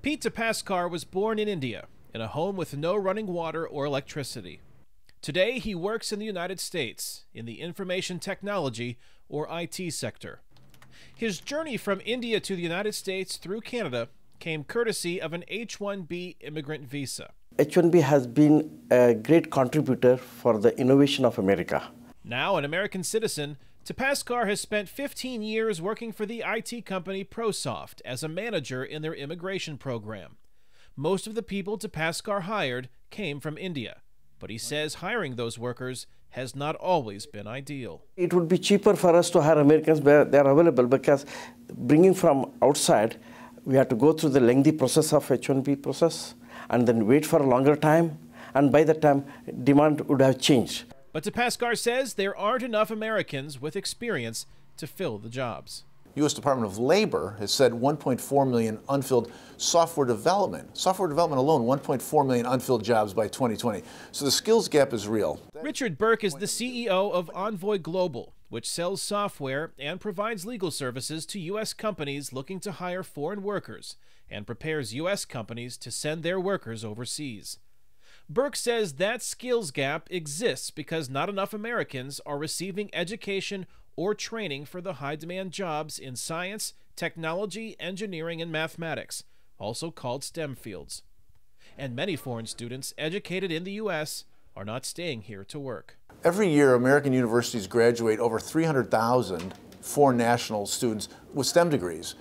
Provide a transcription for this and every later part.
Pete Tapaskar was born in India, in a home with no running water or electricity. Today, he works in the United States, in the information technology or IT sector. His journey from India to the United States through Canada came courtesy of an H1B immigrant visa. H1B has been a great contributor for the innovation of America. Now an American citizen, Tapaskar has spent 15 years working for the IT company ProSoft as a manager in their immigration program. Most of the people Tapaskar hired came from India, but he says hiring those workers has not always been ideal. It would be cheaper for us to hire Americans where they are available, because bringing from outside, we have to go through the lengthy process of H1B process and then wait for a longer time, and by that time, demand would have changed. But Tapaskar says there aren't enough Americans with experience to fill the jobs. U.S. Department of Labor has said 1.4 million unfilled software development. Software development alone, 1.4 million unfilled jobs by 2020. So the skills gap is real. Richard Burke is the CEO of Envoy Global, which sells software and provides legal services to U.S. companies looking to hire foreign workers and prepares U.S. companies to send their workers overseas. Burke says that skills gap exists because not enough Americans are receiving education or training for the high-demand jobs in science, technology, engineering, and mathematics, also called STEM fields. And many foreign students educated in the U.S. are not staying here to work. Every year, American universities graduate over 300,000 foreign national students with STEM degrees.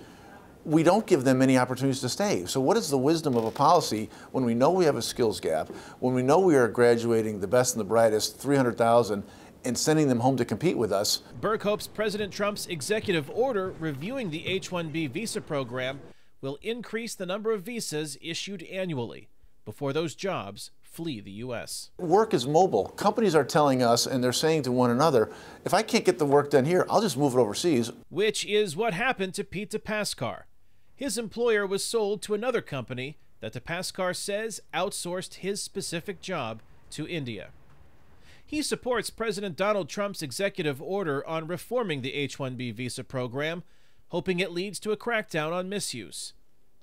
We don't give them many opportunities to stay. So what is the wisdom of a policy when we know we have a skills gap, when we know we are graduating the best and the brightest, 300,000, and sending them home to compete with us? Burke hopes President Trump's executive order reviewing the H-1B visa program will increase the number of visas issued annually before those jobs flee the U.S. Work is mobile. Companies are telling us, and they're saying to one another, if I can't get the work done here, I'll just move it overseas. Which is what happened to Pete Tapaskar. His employer was sold to another company that Tapaskar says outsourced his specific job to India. He supports President Donald Trump's executive order on reforming the H-1B visa program, hoping it leads to a crackdown on misuse.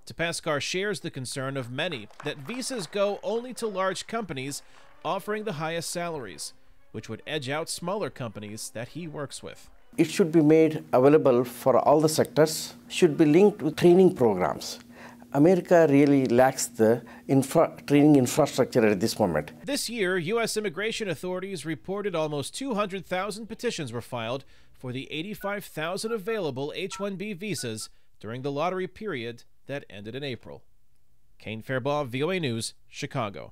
Tapaskar shares the concern of many that visas go only to large companies offering the highest salaries, which would edge out smaller companies that he works with. It should be made available for all the sectors, should be linked with training programs. America really lacks the training infrastructure at this moment. This year, U.S. immigration authorities reported almost 200,000 petitions were filed for the 85,000 available H-1B visas during the lottery period that ended in April. Kane, Farabaugh, VOA News, Chicago.